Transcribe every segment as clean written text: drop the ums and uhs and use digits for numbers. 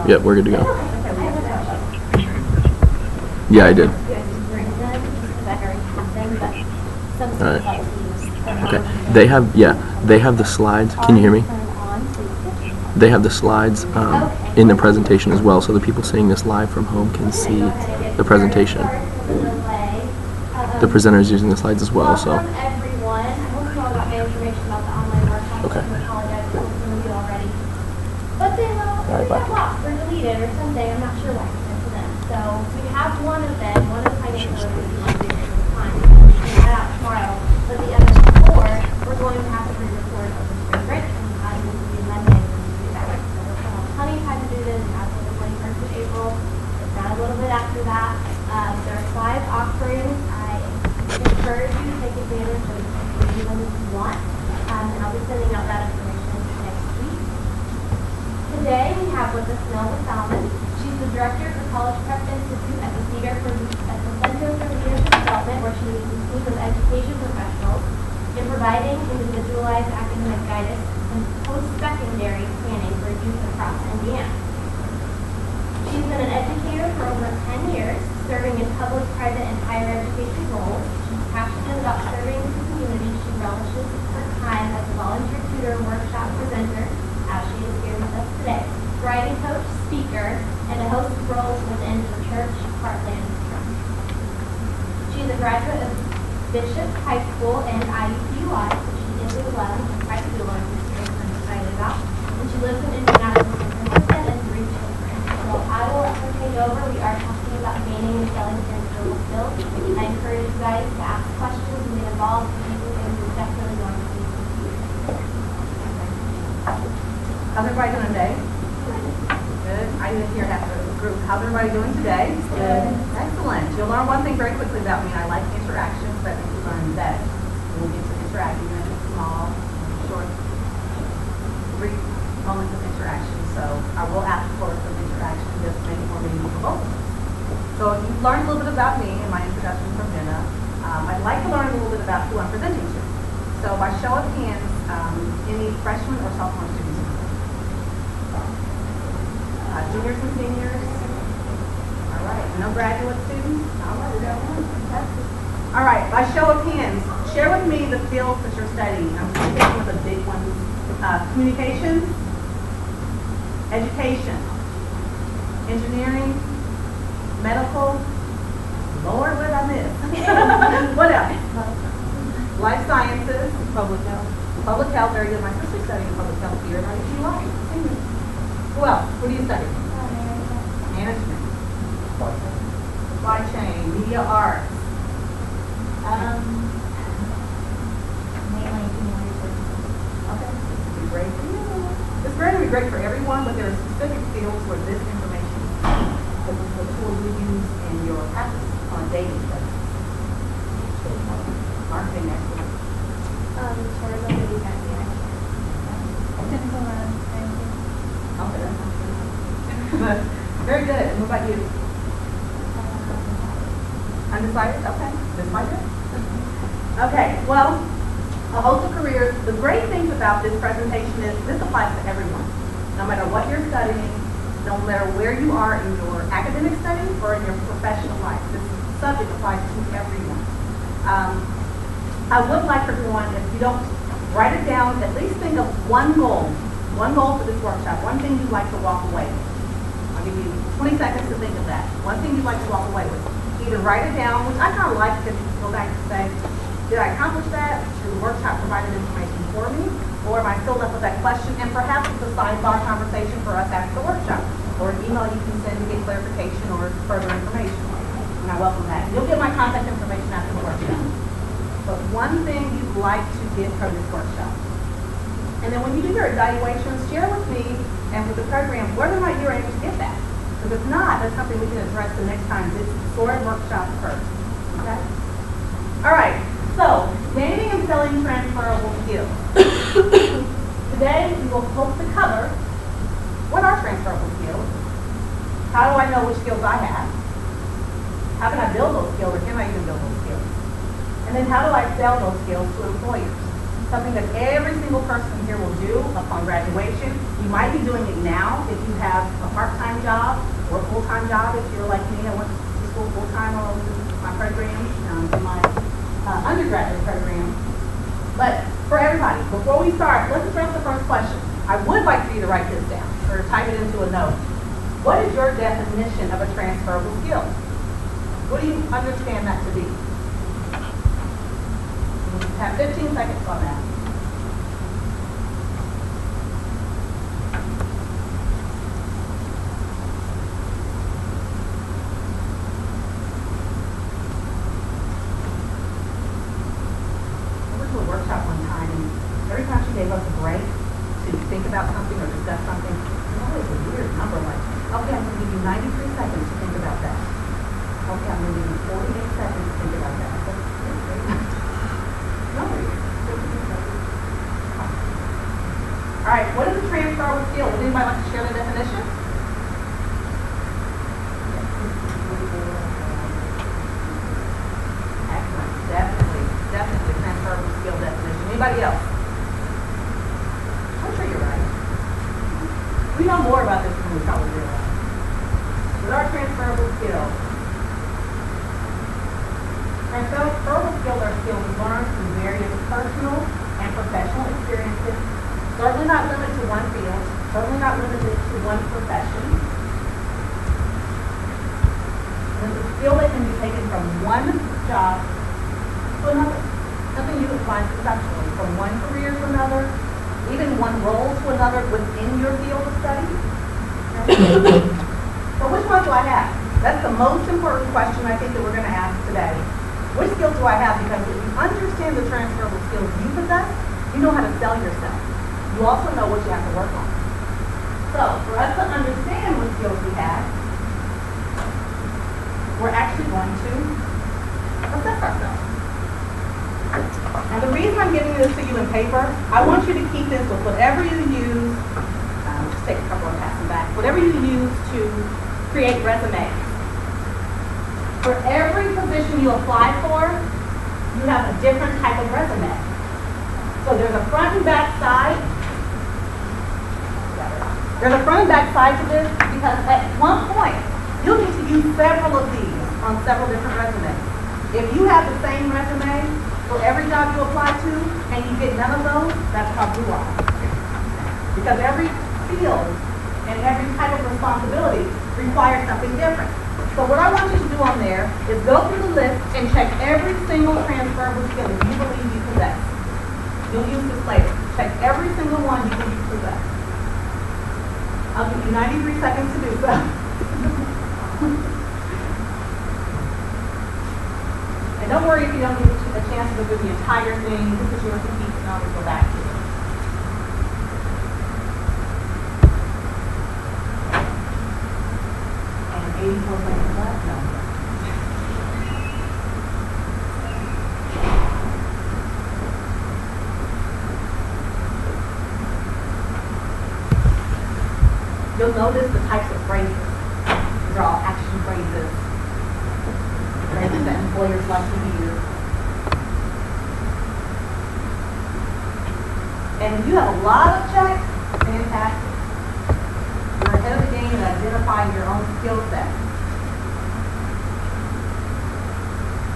Yep, we're good to go. Yeah, I did. Alright. Okay. They have the slides. Can you hear me? They have the slides in the presentation as well, so the people seeing this live from home can see the presentation. The presenter is using the slides as well, so. Okay. But they will Alright, bye. get lost or deleted or something. I'm not sure what happened to them. So we have one of them, one of the financial reviews time. We'll get out tomorrow. But the other four, we're going to have to re-record over spring break. And this will be Monday when we do that. So we'll have plenty of time to do this as of the 21st of April. It's not a little bit after that. There are 5 offerings. I encourage you to take advantage of any of them if you want. And I'll be sending out that information next week. Today we have with us Melba Salmon. She's the director of the College Prep Institute at the Center for Leadership Development, where she leads a team of education professionals in providing individualized academic guidance and post-secondary planning for youth across Indiana. She's been an educator for over 10 years, serving in public, private, and higher education roles. She's passionate about serving the community. She relishes her time as a volunteer tutor and workshop presenter, as she is here with us today, writing coach, speaker, and a host of roles within the church Heartland Trust. She is a graduate of Bishop High School and Iupui, so she is as well a high schooler in this case I'm excited about. And she lives in Indianapolis with her husband and 3 children. So I will let her take over. We are talking about gaining and selling transferable skills. I encourage you guys to ask questions and get involved in anything you're definitely going to need. How's everybody doing today? Good. I didn't hear half of the group. How's everybody doing today? Good. Excellent. You'll learn one thing very quickly about me. I like interactions, so I think you'll learn that. We'll get to interact, even if it's small, short, brief moments of interaction. So I will ask for some interaction just to make it more meaningful for both of us. So you've learned a little bit about me in my introduction from Jenna. I'd like to learn a little bit about who I'm presenting to. So by show of hands, any freshmen or sophomore students? Juniors and seniors? All right. No graduate students? All right, we got one. Fantastic. All right. By show of hands, share with me the fields that you're studying. I'm thinking of the big ones. Communications, education, engineering, medical. Lord, what did I miss? What else? Life sciences. Public health. Public health, very good. My sister's studying public health here, and I think she likes it. Who else? What do you study? Management. Supply chain. Media arts. Mainly human resources. Okay. This would be great for you. It's going to be great for everyone, but there are specific fields where this information is the tool you use in your practice on a daily basis. Marketing excellence. Tourism, maybe banking. Okay, that sounds good. Very good. And what about you? Undecided? Okay. Decided? Okay. Well, a host of careers. The great thing about this presentation is this applies to everyone. No matter what you're studying, no matter where you are in your academic studies or in your professional life, this subject applies to everyone. I would like for everyone, if you don't write it down, at least think of one goal for this workshop, one thing you'd like to walk away with. I'll give you 20 seconds to think of that. One thing you'd like to walk away with. Either write it down, which I kind of like because you can go back and say, did I accomplish that? Did the workshop provided information for me? Or am I still left with that question? And perhaps it's a sidebar conversation for us after the workshop. Or an email you can send to get clarification or further information. And I welcome that. You'll get my contact information after the workshop. But one thing you'd like to get from this workshop. And then when you do your evaluations, share with me and with the program whether or not you're able to get that. Because if not, that's something we can address the next time this sort of workshop occurs. Okay? All right. So, gaining and selling transferable skills. Today, we will hope to cover what are transferable skills? How do I know which skills I have? How can I build those skills, or can I even build those skills? And then how do I sell those skills to employers? something that every single person here will do upon graduation. You might be doing it now if you have a part-time job or a full-time job. If you're like me, I went to school full-time on my program, my undergraduate program. But for everybody, before we start, let's address the first question. I would like for you to write this down or type it into a note. What is your definition of a transferable skill? What do you understand that to be? You have 15 seconds on that. I went to a workshop one time, and every time she gave us a break to think about something or discuss something, it was always a weird number like, okay, I'm going to give you 93 seconds to think about that. Okay, I'm going to give you 48 seconds to think about that. All right, what is a transferable skill? Would anybody like to share the definition? Excellent. Definitely transferable skill definition. Anybody else? I'm sure you're right. We know more about this than we probably realize. What are transferable skills? Transferable skills are skills learned through various personal and professional experiences, certainly not limited to one field, certainly not limited to one profession. And it's a skill that can be taken from one job to another. Something you apply successfully from one career to another, even one role to another within your field of study. So which one do I have? That's the most important question I think that we're going to ask today. Which skills do I have? Because if you understand the transferable skills you possess, you know how to sell yourself. You also know what you have to work on. So, for us to understand what skills we have, we're actually going to assess ourselves. Now, the reason I'm giving this to you in paper, I want you to keep this with whatever you use, just take a couple and pass them back, whatever you use to create resumes. For every position you apply for, you have a different type of resume. So there's a front and back side. There's a front and back side to this because at one point, you'll need to use several of these on several different resumes. If you have the same resume for every job you apply to and you get none of those, that's called blue eye. Because every field and every type of responsibility requires something different. So what I want you to do on there is go through the list and check every single transferable skill that you believe you possess. You'll use this later. Check every single one you believe you possess. I'll give you 93 seconds to do so. And don't worry if you don't get a chance to go through the entire thing. This is yours to keep and always go back to it. And 84 seconds left? No. You'll notice the types of phrases. These are all action phrases. Phrases that employers like to hear. And if you have a lot of checks, fantastic. You're ahead of the game in identifying your own skill set.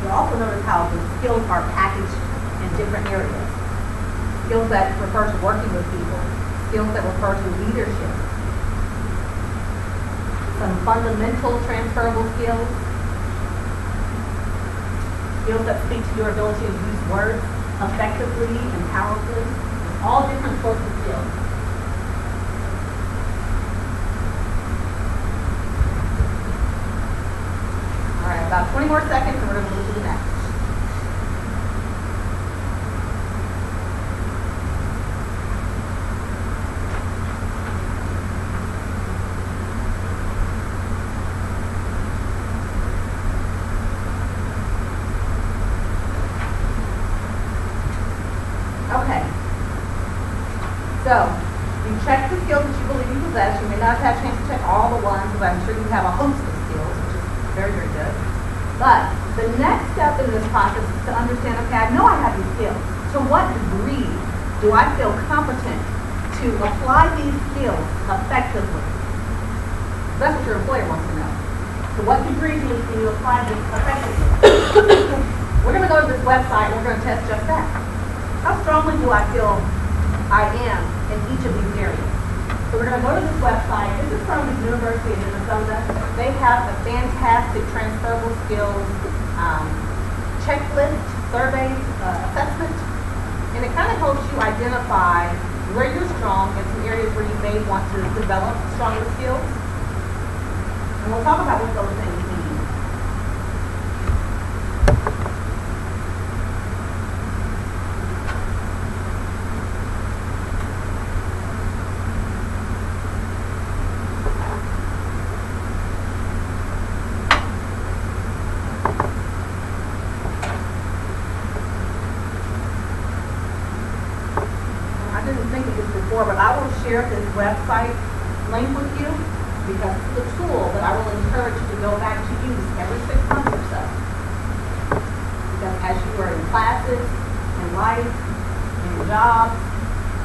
You'll also notice how the skills are packaged in different areas. Skills that refer to working with people. Skills that refer to leadership. Some fundamental transferable skills. Skills that speak to your ability to use words effectively and powerfully. All different sorts of skills. All right, about 20 more seconds and we're going to move to the next. Okay. So, you check the skills that you believe you possess. You may not have had a chance to check all the ones, but I'm sure you have a host of skills, which is very, very good. But the next step in this process is to understand, okay, I know I have these skills. To what degree Do I feel competent to apply these skills effectively? That's what your employer wants to know. To what degree can you apply this effectively? We're going to go to this website and we're going to test just that. How strongly do I feel I am in each of these areas? So we're going to go to this website. This is from the University of Minnesota. They have a fantastic transferable skills checklist, survey, assessment. And it kind of helps you identify where you're strong and some areas where you may want to develop stronger skills. And we'll talk about what those things mean. I didn't think of this before, but I will share this website link with you, because it's a tool that I will encourage you to go back to use every 6 months or so. Because as you are in classes, in life, in your job,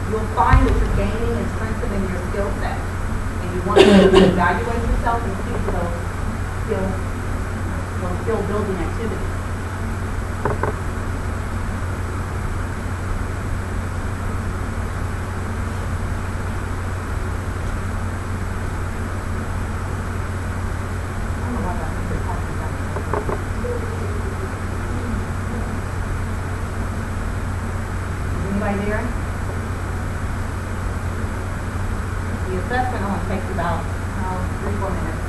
you'll find that you're gaining and strengthening your skill set. And you want to evaluate yourself and see those skill building activities. Anybody there? The assessment only takes about 3-4 minutes.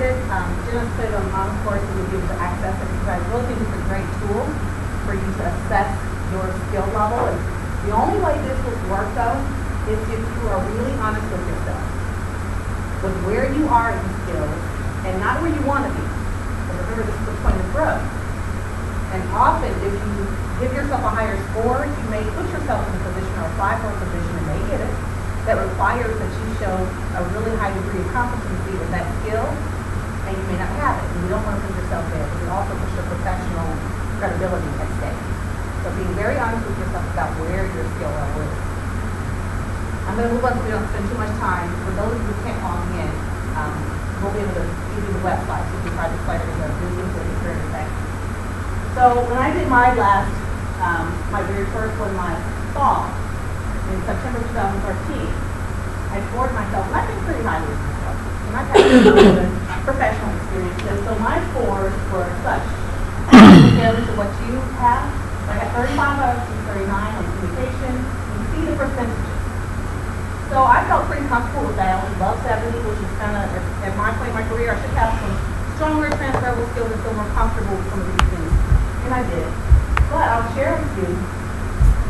it. Jenna's put it on my course and you'll be able to access it because I really think it's a great tool for you to assess your skill level. And the only way this will work though is if you are really honest with yourself, with where you are in skills and not where you want to be. And remember, this is the point of growth. And often, if you give yourself a higher score, you may put yourself in a position or apply for a position and may get it that requires that you show a really high degree of competency in that skill, and you may not have it. And you don't want to put yourself there because it also puts your professional credibility at stake. So being very honest with yourself about where your skill level is. I'm going to move on so we don't spend too much time. For those of you who can't log in, we'll be able to give you the website so you can try to play it in the business or the career effect. So when I did my last, my very first one last fall, in September 2013, I scored myself, and I think pretty highly of myself. And I've had really good professional experiences, so my scores were such compared to what you have. I got 35 out of 39 on communication. You see the percentages. So I felt pretty comfortable with that. I was above 70, which is kind of, at my point in my career, I should have some stronger transferable skills and feel more comfortable with some of these things. And I did. But I'll share with you,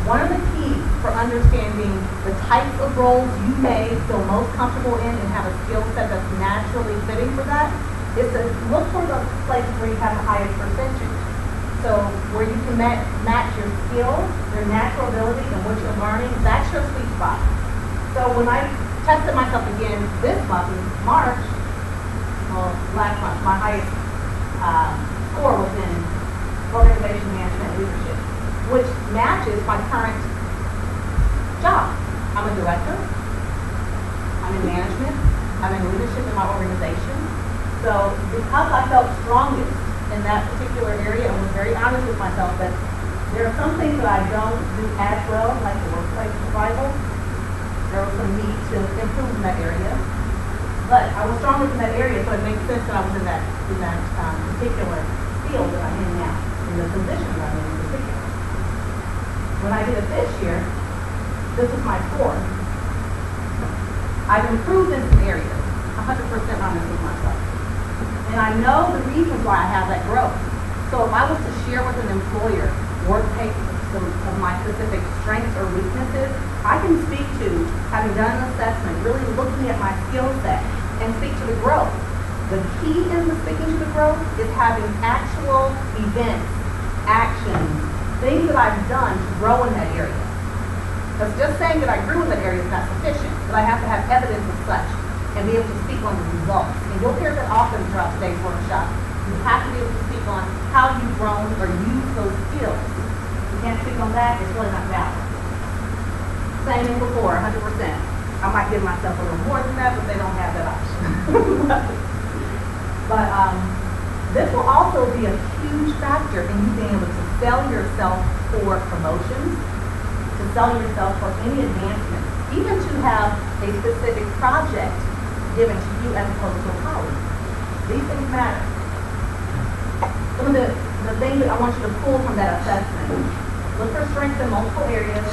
one of the keys for understanding the types of roles you may feel most comfortable in and have a skill set that's naturally fitting for that is to look for the places where you have the highest percentage. So where you can match your skill, your natural ability, and what you're learning, that's your sweet spot. So when I tested myself again this month, in March, well, last month, my highest score was in organization management and leadership, which matches my current job. I'm a director, I'm in management, I'm in leadership in my organization. So because I felt strongest in that particular area and was very honest with myself that there are some things that I don't do as well, like the workplace survival. There was some need to improve in that area. But I was strongest in that area, so it makes sense that I was in that particular field that I'm in now, in the position that I'm in particular. When I did it this year, this was my score. I've improved in some areas, 100% honest with myself. And I know the reasons why I have that growth. So if I was to share with an employer, some of my specific strengths or weaknesses, I can speak to, having done an assessment, really looking at my skill set and speak to the growth. The key in the speaking to the growth is having actual events, actions, things that I've done to grow in that area. Because just saying that I grew in that area is not sufficient, but I have to have evidence of such and be able to speak on the results. And you'll hear that often throughout today's workshop. You have to be able to speak on how you've grown or used those skills. You can't speak on that, it's really not valid. Same as before, 100%. I might give myself a little more than that, but they don't have that option. but this will also be a huge factor in you being able to sell yourself for promotions, to sell yourself for any advancement, even to have a specific project given to you as opposed to a colleague. These things matter. Some of the things that I want you to pull from that assessment. Look for strengths in multiple areas.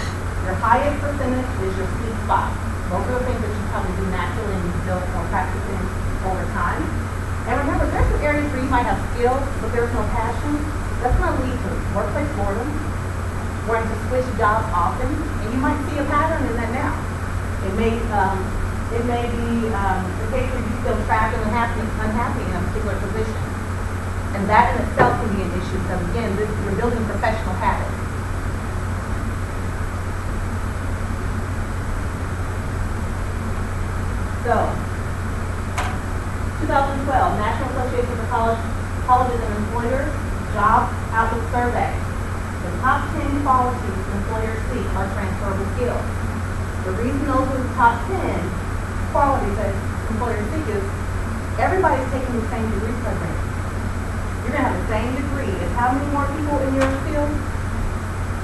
Your highest percentage is your sweet spot. Those are the things that you probably do naturally and you build more practice in over time. And remember, there's some areas where you might have skills, but there's no passion. That's going to lead to workplace boredom, wanting to switch jobs often, and you might see a pattern in that now. It may be the case where you feel trapped and unhappy in a particular position. And that in itself can be an issue because, again, you're building professional habits. So, 2012, National Association for Colleges and Employers Job Outlook Survey. The top 10 qualities employers seek are transferable skills. The reason those are the top 10 qualities that employers seek is everybody's taking the same degree program. You're going to have the same degree as how many more people in your field?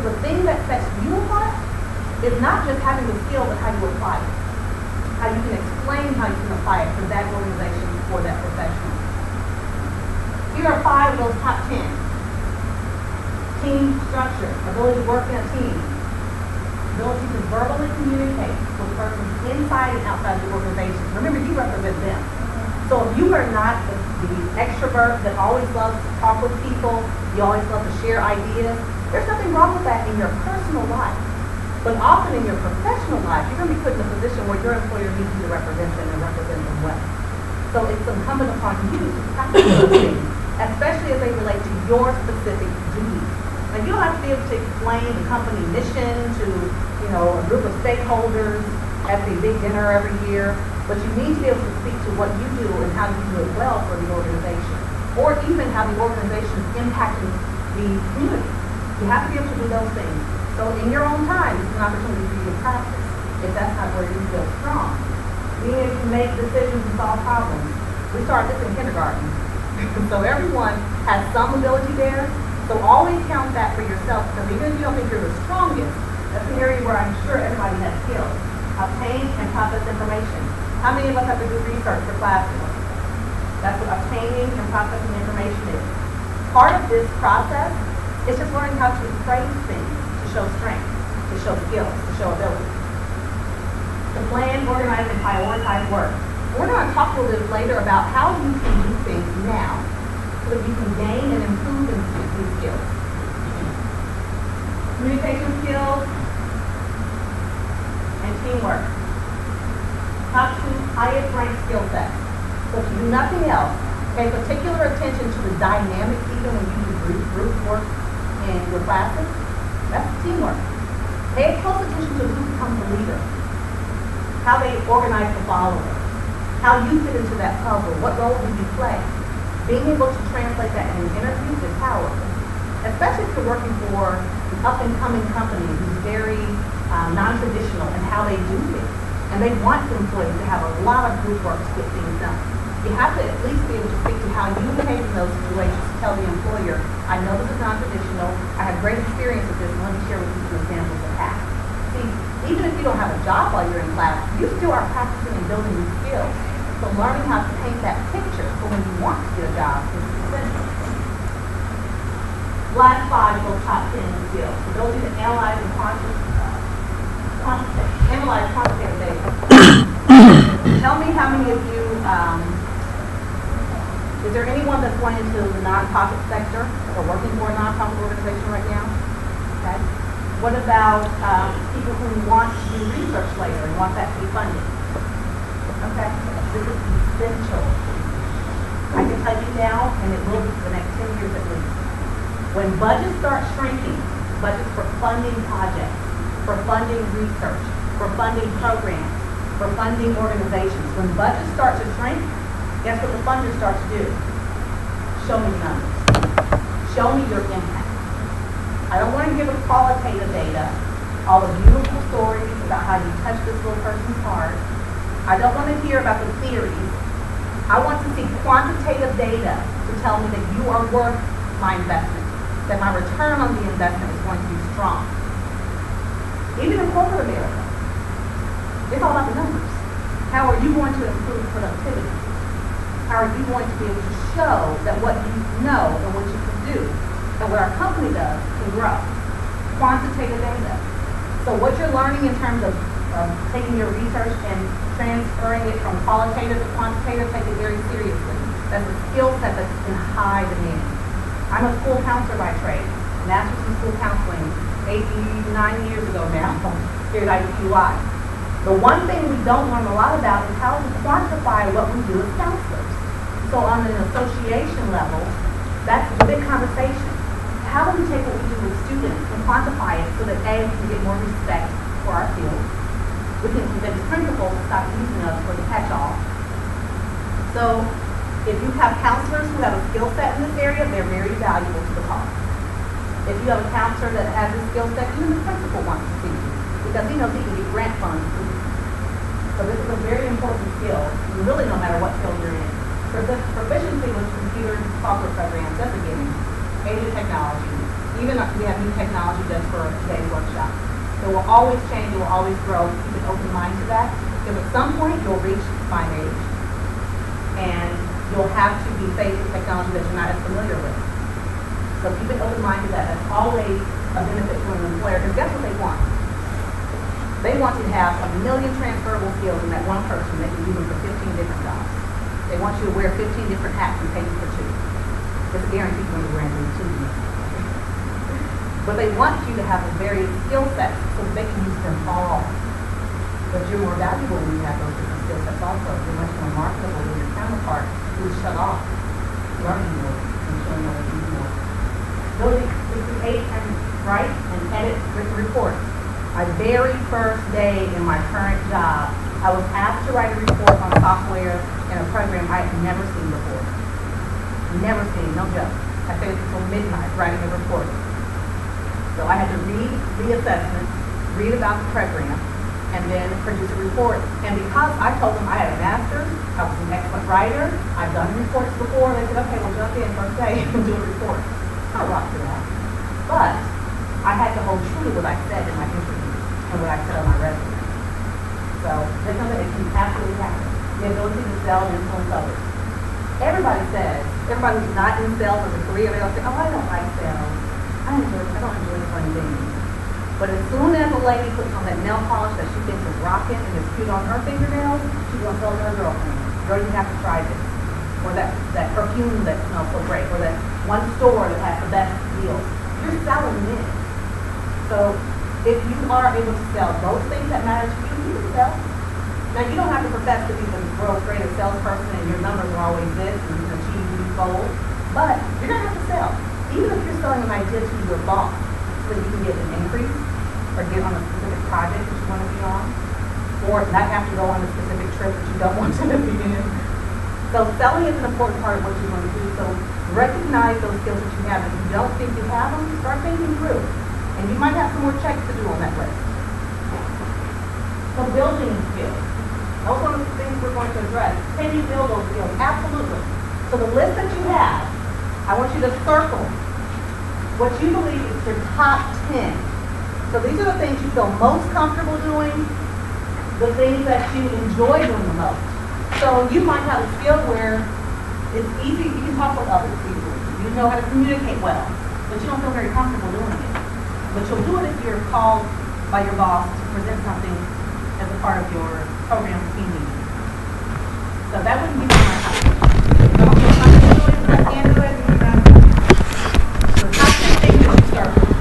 So the thing that sets you apart is not just having the skill, but how you apply it. How you can explain how you can apply it to that organization or that professional. Here are 5 of those top 10. Team structure, ability to work in a team, ability to verbally communicate with persons inside and outside the organization. Remember, you represent them. So So if you are not the extrovert that always loves to talk with people, you always love to share ideas, there's nothing wrong with that in your personal life. But often in your professional life, you're going to be put in a position where your employer needs you to represent them and represent them well. So it's incumbent upon you to practice those things, especially as they relate to your specific duties. And you don't have to be able to explain the company mission to, a group of stakeholders at the big dinner every year, but you need to be able to speak to what you do and how you do it well for the organization, or even how the organization is impacting the community. You have to be able to do those things. So in your own time, it's an opportunity for you to practice, if that's not where you feel strong. Being able to make decisions and solve problems. We started this in kindergarten. So everyone has some ability there. So always count that for yourself, because even if you don't think you're the strongest, that's an area where I'm sure everybody has skills. Obtain and process information. How many of us have to do research for classes? That's what obtaining and processing information is. Part of this process is just learning how to phrase things to show strength, to show skills, to show ability. To plan, organize, and prioritize work. We're going to talk a little bit later about how you can do things now so that you can gain and improve these skills. Communication skills and teamwork. Top 2 highest ranked skill sets. So if you do nothing else, pay particular attention to the dynamics even when you do group work in your classes. That's teamwork. Pay close attention to who becomes the leader, how they organize the followers, how you fit into that puzzle, what role do you play. Being able to translate that in an interview is powerful, especially if you're working for an up-and-coming company who's very non-traditional in how they do things. And they want the employees to have a lot of group work to get things done. You have to at least be able to speak to how you behave in those situations to tell the employer, I know this is non-traditional, I have great experience with this, and let me share with you some examples of that. See, even if you don't have a job while you're in class, you still are practicing and building these skills. So learning how to paint that picture for when you want to get a job is essential. Last 5 those top 10 skills. Ability to analyze and analyze quantitative data. Tell me how many of you, is there anyone that's going into the nonprofit sector or working for a nonprofit organization right now? Okay. What about people who want to do research later and want that to be funded? Okay. This is essential. I can tell you now, and it will be for the next 10 years at least. When budgets start shrinking, budgets for funding projects, for funding research, for funding programs, for funding organizations, when budgets start to shrink, guess what the funders start to do? Show me the numbers. Show me your impact. I don't want to give a qualitative data, all the beautiful stories about how you touch this little person's heart. I don't want to hear about the theories. I want to see quantitative data to tell me that you are worth my investment, that my return on the investment is going to be strong. Even in corporate America, it's all about the numbers. How are you going to improve productivity? How are you going to be able to show that what you know and what you can do and what our company does can grow? Quantitative data. So what you're learning in terms of taking your research and transferring it from qualitative to quantitative, take it very seriously. That's a skill set that's in high demand. I'm a school counselor by trade, master's in school counseling, 89 years ago now, here at Iupui. The one thing we don't learn a lot about is how to quantify what we do as counselors. So on an association level, that's a big conversation. How do we take what we do with students and quantify it so that A, we can get more respect for our field? We can convince principals to stop using us for the catch-all. So if you have counselors who have a skill set in this area, they're very valuable to the cause. If you have a counselor that has a skill set, even the principal wants to see you because he knows he can get grant funds. So this is a very important skill, really no matter what field you're in. Proficiency with computer software programs, that's a given. Age of technology. Even we have new technology just for today's workshop. It will always change, it will always grow. Keep an open mind to that. Because at some point you'll reach my age. And you'll have to be faced with technology that you're not as familiar with. So keep an open mind to that. That's always a benefit to an employer. Because guess what they want? They want you to have 1 million transferable skills in that one person that can use them for 15 different jobs. They want you to wear 15 different hats and pay you for 2. It's a guarantee you're going to wear two. But they want you to have a various skill sets so that they can use them all. But you're more valuable when you have those different skill sets also. You're much more marketable than your counterpart who's shut off, learning more, and showing other people more. Ability to create and write and edit written reports. My very first day in my current job, I was asked to write a report on software in a program I had never seen before. Never seen, no joke. I stayed until midnight writing a report. So I had to read the assessment, read about the program, and then produce a report. And because I told them I had a master's, I was an excellent writer, I've done reports before, they said, okay, we'll jump in first day and do a report. I rocked it out. But I had to hold true to what I said in my interview and what I said on my resume. So that's something that can absolutely happen. The ability to sell and influence others. Everybody who's not in sales as a career, they'll say, oh, I don't like sales. I don't enjoy funny things. But as soon as a lady puts on that nail polish that she thinks is rocking and is cute on her fingernails, she's going to tell her girlfriend, girl, you have to try this. Or that perfume that smells so great. Or that one store that has the best deals. You're selling it. So if you are able to sell those things that matter to you, you can sell. Now you don't have to profess to be the world's greatest salesperson and your numbers are always this and you can achieve these goals. But you're going to have to sell. Even if you're selling an idea to your boss so that you can get an increase or get on a specific project that you want to be on, or not have to go on a specific trip that you don't want to be in. So selling is an important part of what you want to do. So recognize those skills that you have. If you don't think you have them, start thinking through. And you might have some more checks to do on that list. So building skills. Those are one of the things we're going to address. Can you build those skills? Absolutely. So the list that you have, I want you to circle what you believe is your top 10. So these are the things you feel most comfortable doing, the things that you enjoy doing the most. So you might have a skill where it's easy, you can talk with other people, you know how to communicate well, but you don't feel very comfortable doing it. But you'll do it if you're called by your boss to present something as a part of your program team meeting. So that wouldn't be my top. So I'm going to do it, I can't do it, so the top 10 things that you start with.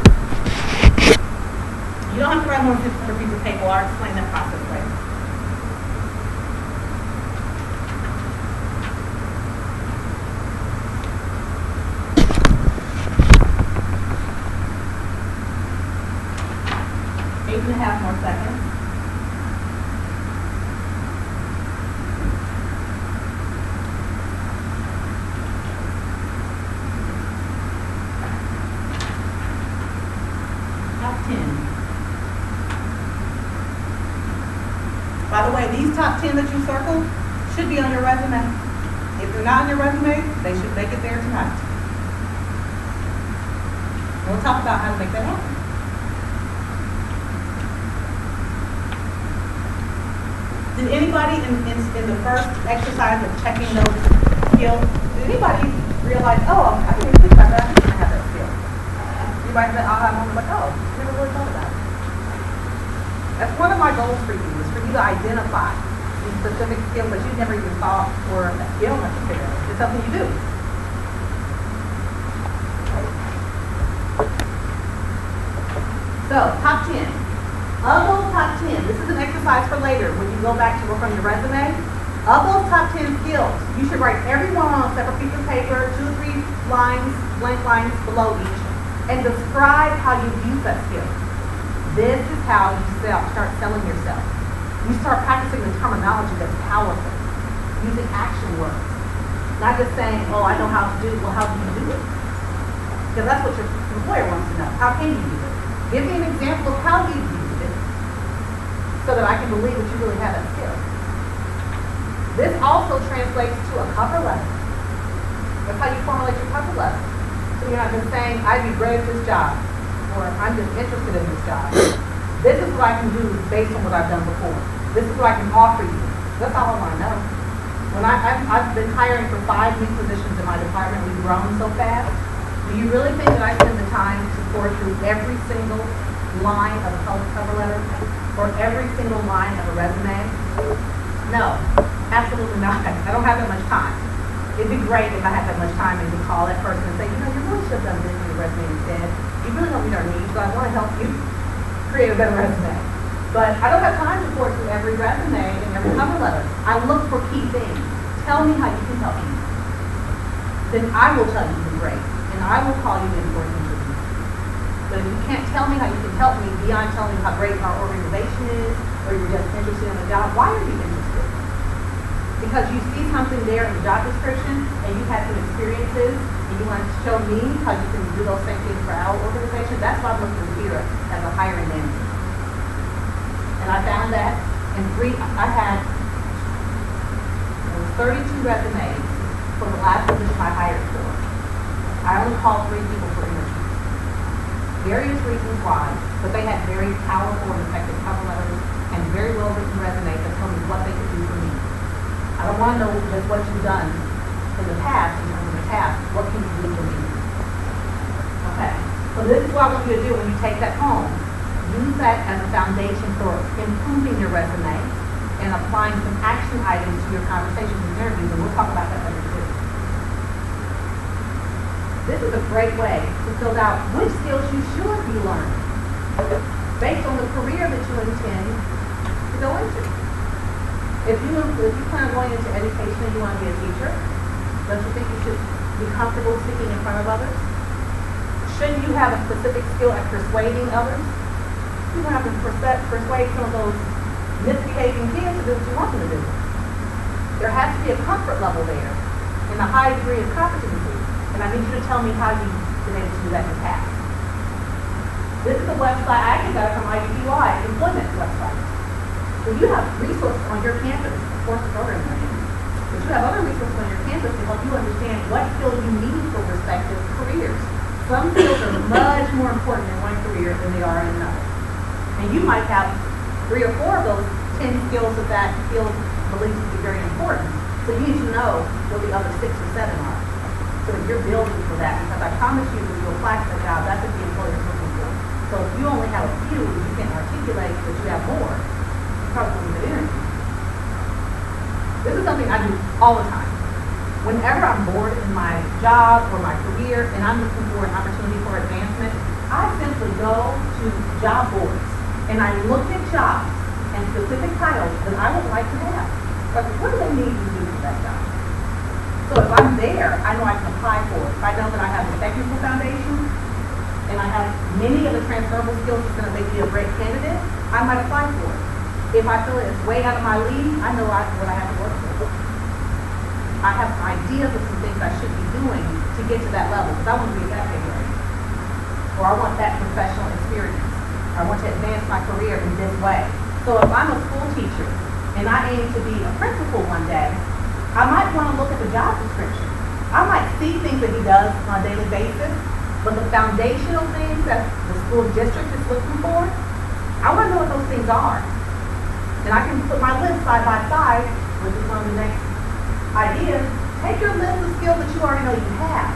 You don't have to write more than 600 pieces of paper. I'll explain that process later. Eight and a half more seconds. Top 10. By the way, these top 10 that you circled should be on your resume. If they're not on your resume, they should make it there tonight. We'll talk about how to make that happen. Did anybody in the first exercise of checking those skills, did anybody realize, oh, I didn't even think about that, I have that skill? Anybody had that aha moment like, oh, I never really thought about it. That's one of my goals for you, is for you to identify these specific skills that you never even thought were a skill necessarily. It's something you do. So, top 10. Of those top 10, this is an exercise for later when you go back to work on your resume. Of those top 10 skills, you should write every one on a separate piece of paper, 2 or 3 lines, blank lines below each, and describe how you use that skill. This is how you start selling yourself. You start practicing the terminology that's powerful, using action words. Not just saying, oh, I know how to do it. Well, how do you do it? Because that's what your employer wants to know. How can you do it? Give me an example of how you do it so that I can believe that you really have that skill. This also translates to a cover letter. That's how you formulate your cover letter. So you're not just saying, I'd be great at this job, or I'm just interested in this job. This is what I can do based on what I've done before. This is what I can offer you. That's all I want to know. When I've been hiring for 5 new positions in my department, we've grown so fast. Do you really think that I spend the time to pour through every single line of a cover letter or every single line of a resume? No. Absolutely not. I don't have that much time. It'd be great if I had that much time and could call that person and say, you know, you really should have done this in your resume instead. You really don't meet our needs, so I want to help you create a better resume. But I don't have time to pour through every resume and every cover letter. I look for key things. Tell me how you can help me. Then I will tell you the great, and I will call you in for an interview. But if you can't tell me how you can help me beyond telling me how great our organization is, or you're just interested in the job, why are you interested? Because you see something there in the job description, and you had some experiences, and you want to show me how you can do those same things for our organization. That's what I'm looking here as a hiring manager. And I found that in I had 32 resumes for the last position I hired for. I only called 3 people for interviews. Various reasons why, but they had very powerful and effective cover letters and very well written resumes that tell me what they could do for me. I don't want to know just what you've done in the past, in terms of the task. What can you do for me? Okay, so this is what I want you to do when you take that home. Use that as a foundation for improving your resume and applying some action items to your conversations and interviews, and we'll talk about that later too. This is a great way to fill out which skills you should be learning based on the career that you intend to go into. If you plan on going into education and you want to be a teacher, don't you think you should be comfortable speaking in front of others? Shouldn't you have a specific skill at persuading others? You don't have to persuade some of those misbehaving kids to do what you want them to do. There has to be a comfort level there and a high degree of competency. And I need you to tell me how you've been able to do that in the past. This is a website, I actually got it from Iupui, employment website. So you have resources on your campus, of course the program you're in, but you have other resources on your campus to help you understand what skills you need for respective careers. Some skills are much more important in one career than they are in another. And you might have 3 or 4 of those 10 skills that field believes to be very important. So you need to know what the other 6 or 7 are. So that you're building for that, because I promise you when you apply for the job, that's what the employer is looking for. So if you only have a few, you can articulate that you have more, you probably won't get interviewed. This is something I do all the time. Whenever I'm bored in my job or my career and I'm looking for an opportunity for advancement, I simply go to job boards and I look at jobs and specific titles that I would like to have. Like, what do they need to do for that job? So if I'm there, I know I can apply for it. If I know that I have the technical foundation and I have many of the transferable skills that's going to make me a great candidate, I might apply for it. If I feel it's way out of my league, I know what I have to work for. I have ideas of some things I should be doing to get to that level, because I want to be at that big grade. Or I want that professional experience. I want to advance my career in this way. So if I'm a school teacher and I aim to be a principal one day, I might want to look at the job description. I might see things that he does on a daily basis, but the foundational things that the school district is looking for, I want to know what those things are. And I can put my list side by side, which is one of the next ideas. Take your list of skills that you already know you have.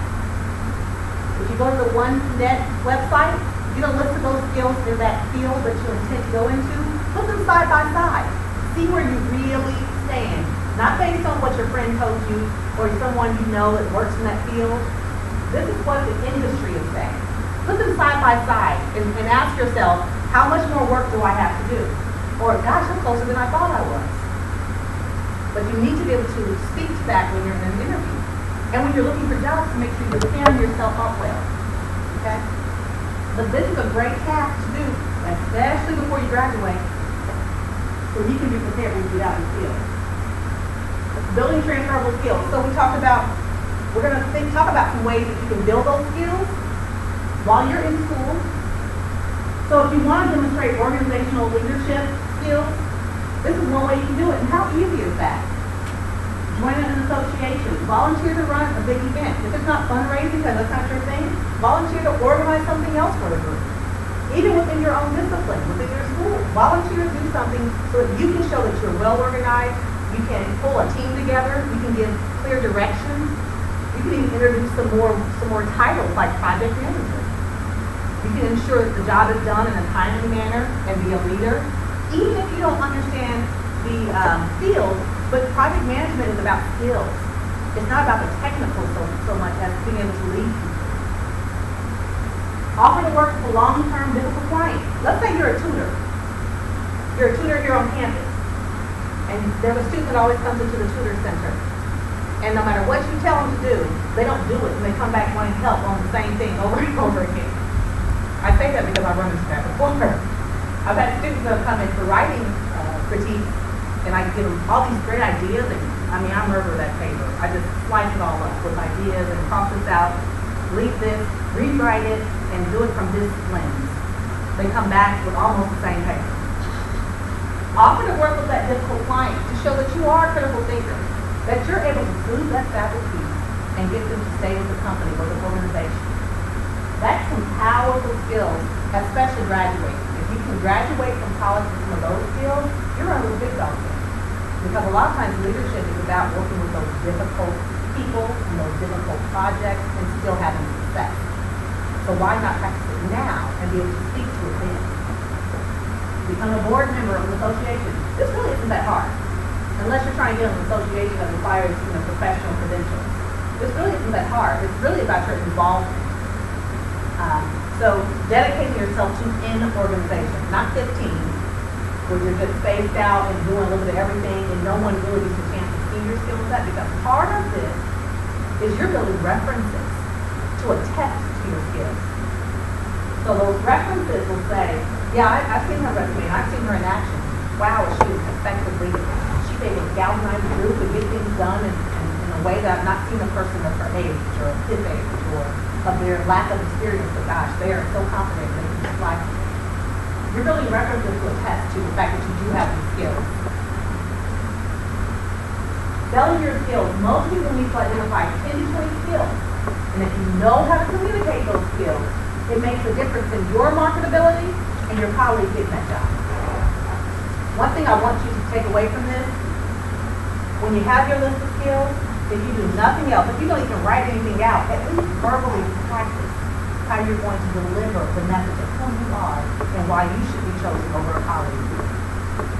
If you go to the OneNet website, get a list of those skills in that field that you intend to go into. Put them side by side. See where you really stand. Not based on what your friend told you or someone you know that works in that field. This is what the industry is saying. Put them side by side and ask yourself, how much more work do I have to do? Or, gosh, I'm closer than I thought I was. But you need to be able to speak to that when you're in an interview. And when you're looking for jobs, to make sure you're preparing yourself up well. Okay? But this is a great task to do, especially before you graduate, so you can be prepared when you get out in the field. Building transferable skills. So we're going to talk about some ways that you can build those skills while you're in school. So if you want to demonstrate organizational leadership skills, this is one way you can do it. And how easy is that? Join an association. Volunteer to run a big event. If it's not fundraising, because that's not your thing, volunteer to organize something else for the group. Even within your own discipline, within your school. Volunteer to do something so that you can show that you're well organized. You can pull a team together. You can give clear directions. You can even introduce some more titles like project manager. You can ensure that the job is done in a timely manner and be a leader. Even if you don't understand the field, But project management is about skills. It's not about the technical so much as being able to lead people. Offer to work with a long-term biblical client. Let's say you're a tutor. You're a tutor here on campus. And there's a student that always comes into the tutor center. And no matter what you tell them to do, they don't do it. And they come back wanting help on the same thing over and over again. I say that because I've run into that before. I've had students that have come in for writing critiques, and I give them all these great ideas, and I mean, I murder that paper. I just slice it all up with ideas and cross this out, leave this, rewrite it, and do it from this lens. They come back with almost the same paper. Offer to work with that difficult client to show that you are a critical thinker, that you're able to soothe that faculty and get them to stay with the company or the organization. That's some powerful skills, especially graduating. If you can graduate from college with some of those skills, you're a little big dog there. Because a lot of times leadership is about working with those difficult people and those difficult projects and still having success. So why not practice it now and be able to speak to it then? Become a board member of an association. This really isn't that hard. Unless you're trying to get an association that requires professional credentials. This really isn't that hard. It's really about your involvement. So dedicating yourself to an organization, not 15, where you're just spaced out and doing a little bit of everything and no one really gets a chance to see your skill set, because part of this is you're building references to attest to your skills. So those references will say, yeah, I've seen her resume, I've seen her in action. Wow, she was an effective leader. She's able to galvanize the group and get things done in a way that I've not seen a person of her age or his age or of their lack of experience, but gosh, they are so confident they can just fly. You're building references to attest to the fact that you do have these skills. Selling your skills. Most people need to identify 10 to 20 skills. And if you know how to communicate those skills, it makes a difference in your marketability and your colleagues getting that job. One thing I want you to take away from this, when you have your list of skills, if you do nothing else, if you don't even write anything out, at least verbally practice how you're going to deliver the message of who you are and why you should be chosen over a colleague.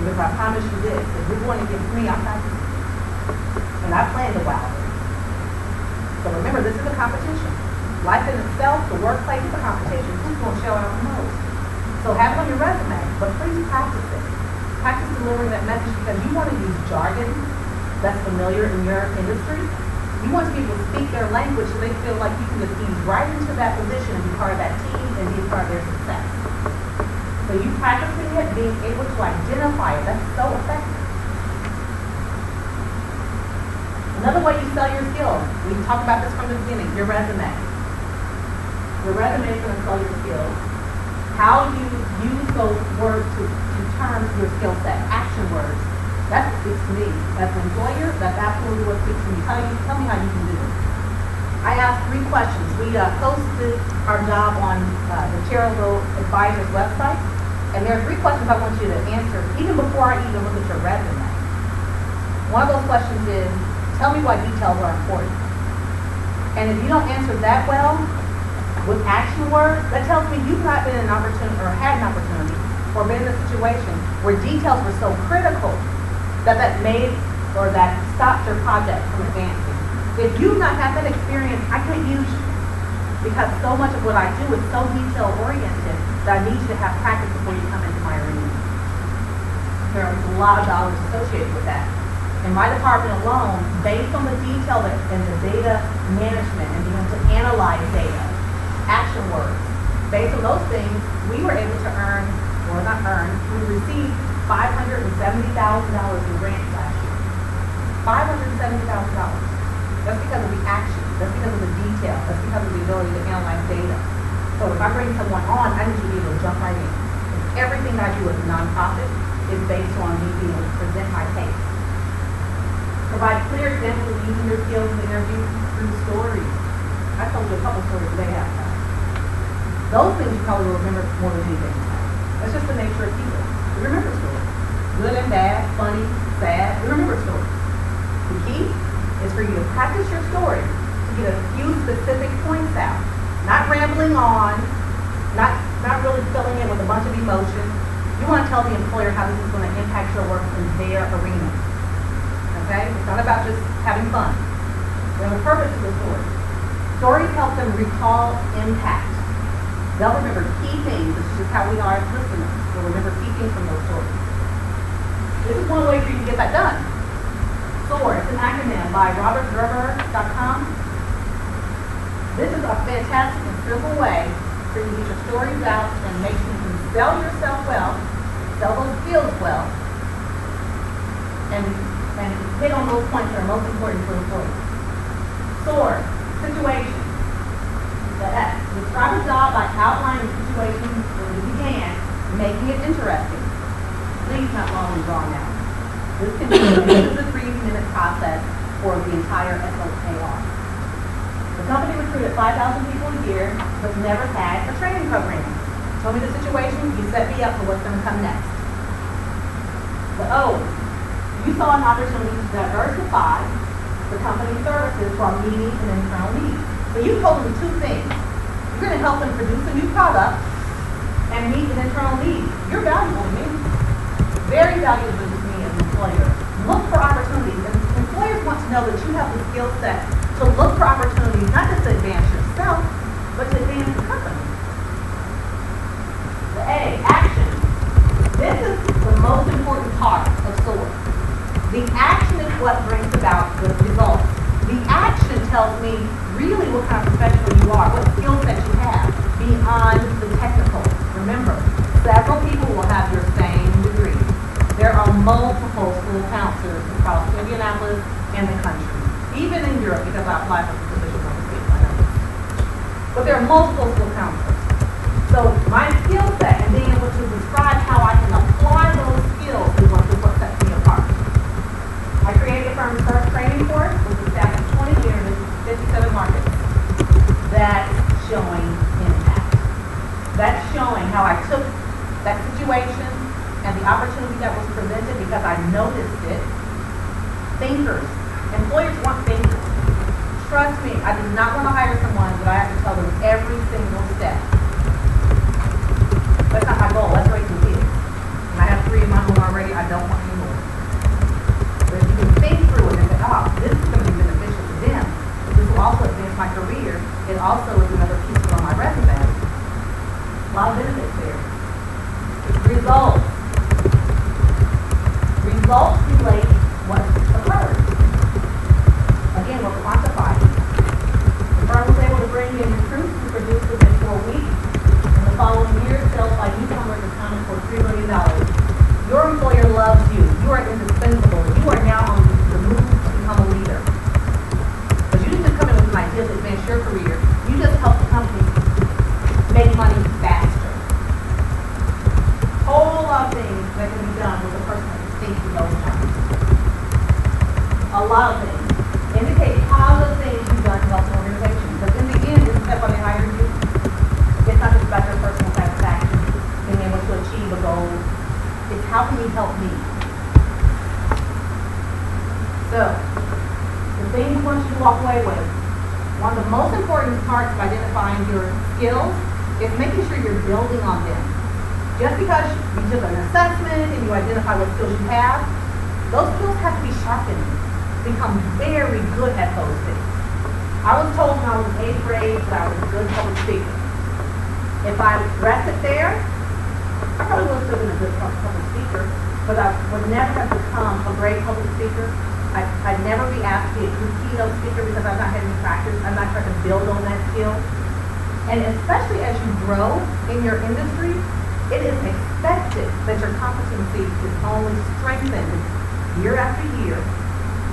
Because I promise you this, if you're going against me, I'm practicing. And I plan to wow them. So remember, this is a competition. Life in itself, the workplace is a competition. Who's going to show out the most? So have it on your resume, but please practice it. Practice delivering that message, because you want to use jargon that's familiar in your industry. You want to be able to speak their language so they feel like you can just ease right into that position and be part of that team and be a part of their success. So you practicing it, being able to identify it, that's so effective. Another way you sell your skills, we talked about this from the beginning, your resume. Your resume is going to sell your skills. How you use those words to term your skill set, action words. That's what speaks to me. As an employer, that's absolutely what speaks to me. Tell me how you can do it. I asked 3 questions. We posted our job on the Charitable Advisor's website, and there are 3 questions I want you to answer even before I even look at your resume. One of those questions is, tell me why details are important. And if you don't answer that well with action words, that tells me you've not been in an opportunity or had an opportunity or been in a situation where details were so critical that made or that stopped your project from advancing. If you've not had that experience, I can't use you, because so much of what I do is so detail oriented that I need you to have practice before you come into my arena. There are a lot of dollars associated with that. In my department alone, based on the detail and the data management and being able to analyze data, action words, based on those things, we were able to earn, or not earn, we received $570,000 in grants last year. $570,000. That's because of the action. That's because of the detail. That's because of the ability to analyze data. So if I bring someone on, I need to be able to jump right in. Everything I do as a nonprofit is based on me being able to present my case. Provide clear examples of using your skills in the interview through stories. I told you a couple stories today after that. Those things you probably will remember more than anything. That's just the nature of people. We remember stories. Good and bad, funny, sad, we remember stories. The key is for you to practice your story to get a few specific points out. Not rambling on, not really filling it with a bunch of emotion. You want to tell the employer how this is going to impact your work in their arena. okay? It's not about just having fun. There's a purpose to the story. Stories help them recall impact. They'll remember key things. This is just how we are as listeners. We'll remember key things from those stories. This is one way for you to get that done. SOAR, it's an acronym by robertgerber.com. This is a fantastic and simple way for you to get your stories out and make sure you can sell yourself well, sell those skills well, and hit on those points that are most important for employees. SOAR, situation. The S, describe a job by outlining the situation when you began, making it interesting. Please not long and drawn out. This can be a 2 to 3 minute process for the entire SOAR. The company recruited 5,000 people a year, but never had a training program. Tell me the situation, you set me up for what's going to come next. The O, you saw an opportunity to diversify the company's services while meeting an internal need. So you told them 2 things. You're going to help them produce a new product and meet an internal need. You're valuable to me. Very valuable to me as an employer. Look for opportunities. And employers want to know that you have the skill set to look for opportunities, not just to advance yourself, but to advance the company. The A, action. This is the most important part of SOAR. The action is what brings about the results. The action tells me really what kind of professional you are, what skill set you have beyond the technical. Remember, several people will have your same degree. There are multiple school counselors across Indianapolis and the country, even in Europe, because I applied for the position overseas. I know. But there are multiple school counselors. So my skill set and being able to describe how I can apply those skills is what sets me apart. I created the firm's first training course, which was staffed in 20 years in 57 markets. That's showing impact. That's showing how I took that situation and the opportunity that was presented because I noticed it. Thinkers. Employers want thinkers. Trust me, I do not want to hire someone that I have to tell them every single step. That's not my goal. Let's raise some kids. And I have 3 in my home already. I don't want any more. But if you can think through it and say, oh, this is going to be beneficial to them. This will also advance my career. It also is another piece on my resume. A lot of benefits there. Results. Results relate what occurred. Again, we're quantifying. The firm was able to bring in recruits who produced within 4 weeks. In the following year, sales by newcomers accounted for $3 million. Your employer loves you. You are indispensable. You are now on the move to become a leader. But you didn't just come in with an idea to advance your career. You just helped the company make money faster. Whole lot of things that can be done with a person that thinks in those terms. A lot of things. Indicate positive things you've done to help the organization. Because in the end, isn't that why they hired you? It's not just about your personal satisfaction, being able to achieve a goal. It's how can you help me? So, the things we want you to walk away with. One of the most important parts of identifying your skills is making sure you're building on them. Just because you took an assessment and you identify what skills you have, those skills have to be sharpened. Become very good at those things. I was told when I was in 8th grade that I was a good public speaker. If I rested there, I probably would have still been a good public speaker, but I would never have become a great public speaker. I'd never be asked to be a good keynote speaker because I've not had any practice. I'm not trying to build on that skill. And especially as you grow in your industry, it is expected that your competency is only strengthened year after year,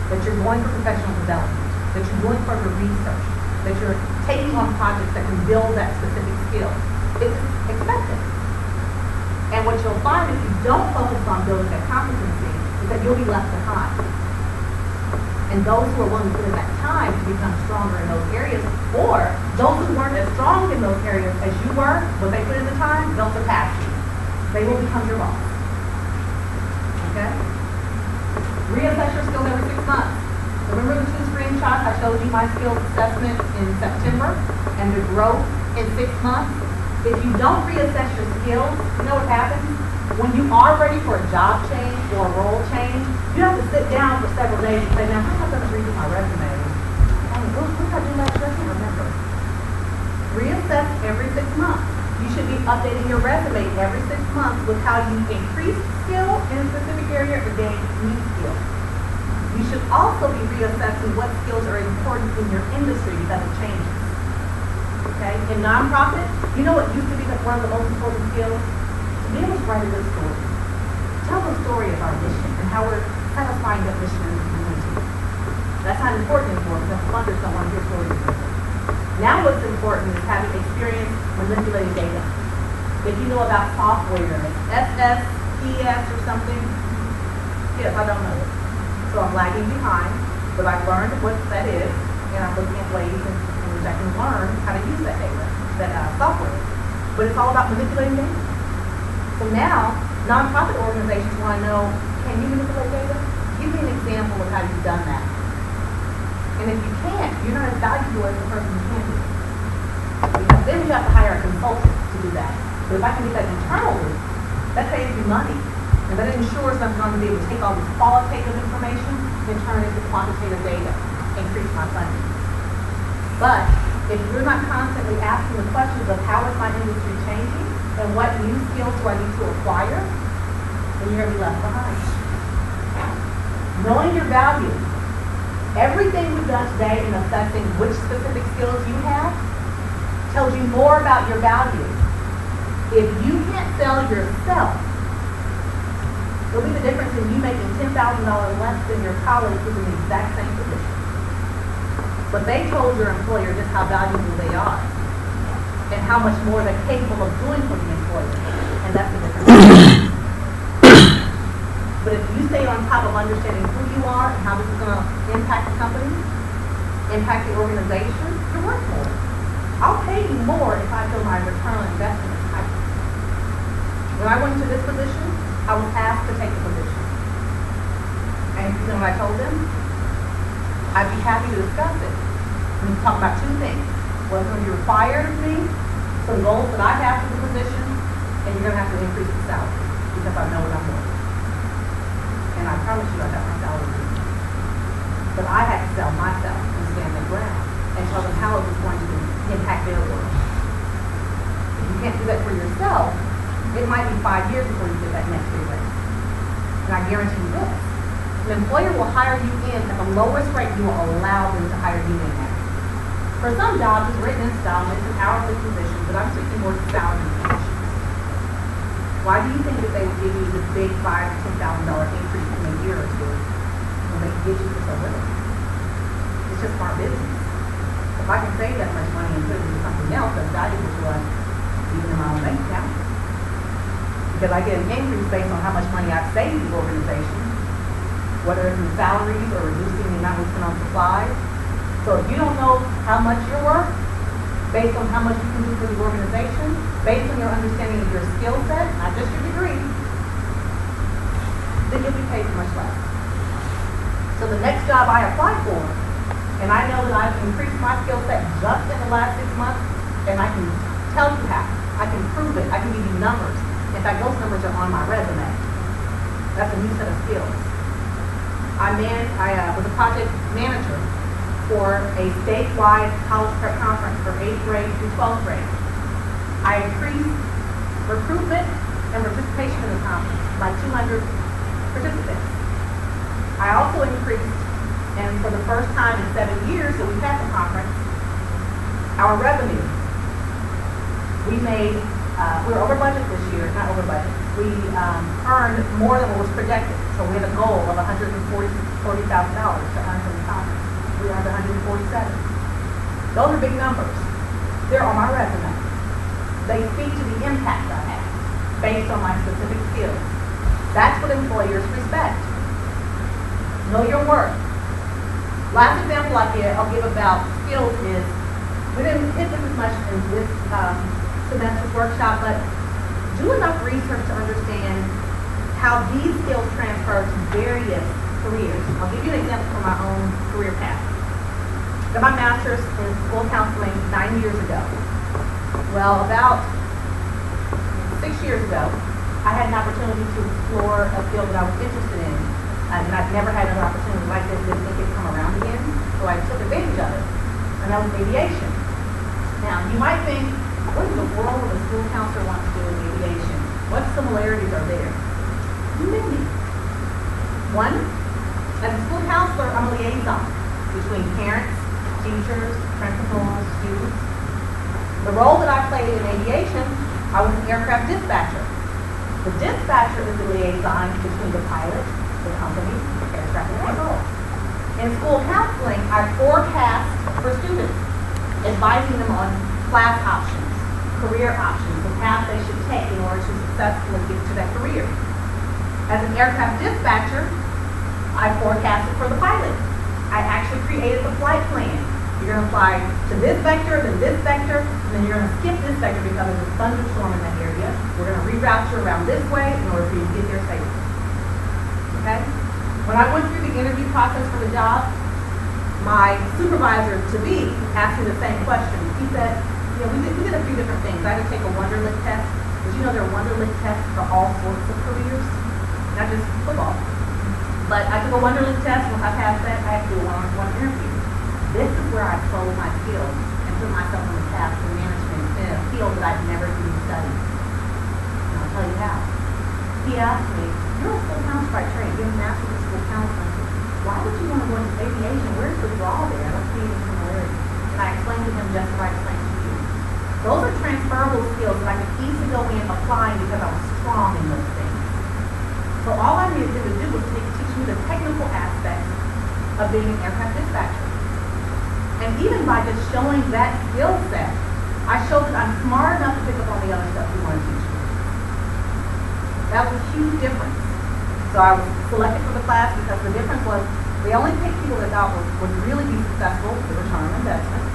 that you're going for professional development, that you're doing further research, that you're taking on projects that can build that specific skill. It's expected. And what you'll find if you don't focus on building that competency is that you'll be left behind. And those who are willing to put in that time to become stronger in those areas, or those who weren't as strong in those areas as you were, when they put in the time, they'll surpass you. They will become your boss. Okay? Reassess your skills every 6 months. Remember the 2 screenshots I showed you my skills assessment in September and the growth in 6 months? If you don't reassess your skills, you know what happens? When you are ready for a job change or a role change, you have to sit down for several days and say, now how am I going to redo my resume? What did I do last year? I can't remember. Reassess every 6 months. You should be updating your resume every 6 months with how you increased skill in a specific area or gained new skills. You should also be reassessing what skills are important in your industry because it changes. Okay? In nonprofit, you know what used to be one of the most important skills? To be able to write a good story. Tell the story of our mission and how we're satisfying that mission in the community. That's not important anymore because funders don't want to hear stories anymore. Now what's important is having experience manipulating data. If you know about software, SS, ES or something, yes, I don't know it. So I'm lagging behind, but I've learned what that is, and I'm looking at ways in which I can learn how to use that data, that software. But it's all about manipulating data. So now, nonprofit organizations want to know, can you manipulate data? Give me an example of how you've done that. And if you can't, you're not as valuable as the person who can do it. Because then you have to hire a consultant to do that. But if I can do that internally, that saves you money. And that ensures that I'm going to be able to take all this qualitative information and turn it into quantitative data, increase my funding. But if you're not constantly asking the questions of how is my industry changing and what new skills do I need to acquire, then you're going to be left behind. Knowing your value. Everything we've done today in assessing which specific skills you have tells you more about your value. If you can't sell yourself, it'll be the difference in you making $10,000 less than your colleague who's in the exact same position. But they told your employer just how valuable they are and how much more they're capable of doing for the employer. And that's the difference. But if you stay on top of understanding who you are and how this is going to impact the company, impact the organization, you're worth more. I'll pay you more if I feel my return on investment is higher. When I went into this position, I was asked to take the position. And you know what I told them? I'd be happy to discuss it. We talk about two things. What's going to be required of me, some goals that I have for the position, and you're going to have to increase the salary because I know what I'm worth. And I promise you I got my salary. But I had to sell myself and stand their ground and tell them how it was going to impact their world. If you can't do that for yourself, it might be 5 years before you get that next pay raise. And I guarantee you this. An employer will hire you in at the lowest rate you will allow them to hire you in at. For some jobs, it's written in stone, it's an hourly position, but I'm speaking more to salary positions. Why do you think that they would give you this big $5,000 to $10,000 increase in a year or two when they can get you for so little? It's just smart business. If I can save that much money and put it into something else that's valuable to us, even in my own bank account, because I get an increase based on how much money I've saved the organization, whether it's in salaries or reducing the amount we spend on supplies. So if you don't know how much you're worth, based on how much you can do for the organization, based on your understanding of your skill set, not just your degree, then you'll be paid much less. So the next job I apply for, and I know that I've increased my skill set just in the last 6 months, and I can tell you how. I can prove it. I can give you numbers. In fact, those numbers are on my resume. That's a new set of skills. I was a project manager for a statewide college prep conference for 8th grade through 12th grade. I increased recruitment and participation in the conference by 200 participants. I also increased, and for the first time in 7 years that we've had the conference, our revenue. We were over budget this year, not over budget. We earned more than what was projected. So we had a goal of $140,000 to earn from the conference. We earned 147. Those are big numbers. They're on my resume. They speak to the impact I had based on my specific skills. That's what employers respect. Know your worth. Last example I'll give about skills is, we didn't hit this as much in this semester's workshop, but do enough research to understand how these skills transfer to various careers. I'll give you an example from my own career path. Got my master's in school counseling 9 years ago. Well, about 6 years ago, I had an opportunity to explore a field that I was interested in, and I've never had another opportunity like this, didn't think it'd come around again, so I took advantage of it, and that was aviation. Now, you might think, what in the world would a school counselor want to do with aviation? What similarities are there? Many. One, as a school counselor, I'm a liaison between parents, teachers, principals, students. The role that I played in aviation, I was an aircraft dispatcher. The dispatcher is the liaison between the pilot, the company, air traffic control. In school counseling, I forecast for students, advising them on class options, career options, the path they should take in order to successfully get to that career. As an aircraft dispatcher, I forecasted for the pilot. I actually created the flight plan. You're going to fly to this vector, then this vector, and then you're going to skip this vector because there's a thunderstorm in that area. We're going to reroute you around this way in order for you to get there safely. Okay? When I went through the interview process for the job, my supervisor-to-be asked me the same question. He said, you know, we did a few different things. I had to take a Wonderlic test. Did you know there are Wonderlic tests for all sorts of careers? Not just football. But I took a Wonderlic test. Once I passed that, I had to do a one-on-one interview. This is where I sold my skills and put myself on the path to management in a field that I've never even studied. And I'll tell you how. He asked me, you're a school counselor by trade, you're a master's in school counseling. Why would you want to go into aviation? Where's the draw there? I don't see any similarity. And I explained to him just what I explained to you. Those are transferable skills that I could easily go in applying because I was strong in those things. So all I needed to do was teach me the technical aspects of being an aircraft dispatcher. And even by just showing that skill set, I showed that I'm smart enough to pick up on the other stuff you want to teach me. That was a huge difference. So I was selected for the class because the difference was they only picked people that thought would really be successful, the return on investment,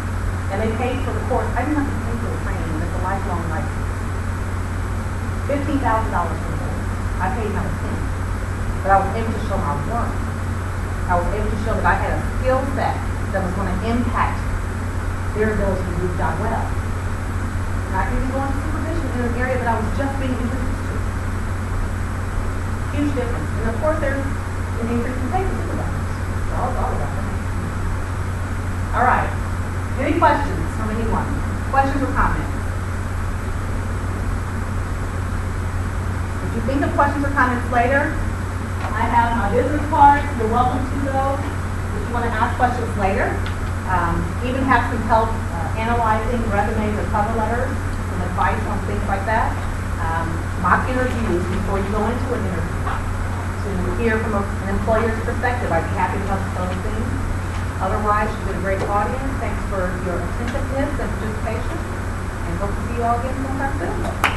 and they paid for the course. I didn't have to pay for the training, and it's a lifelong license. $15,000 for the course. I paid another $10,000. But I was able to show my work. I was able to show that I had a skill set that was going to impact their ability to do the job well. And I can even go into supervision in an area that I was just being introduced to. Huge difference. And of course there's an increase in pay for supervisors. So all about that. All right. Any questions from anyone? Questions or comments? If you think of questions or comments later, I have my business cards. You're welcome to those. If you want to ask questions later, even have some help analyzing resumes or cover letters, some advice on things like that. Mock interviews before you go into an interview. To hear from an employer's perspective, I'd be happy to help with those things. Otherwise, you've been a great audience. Thanks for your attentiveness and participation. And hope to see you all again sometime soon.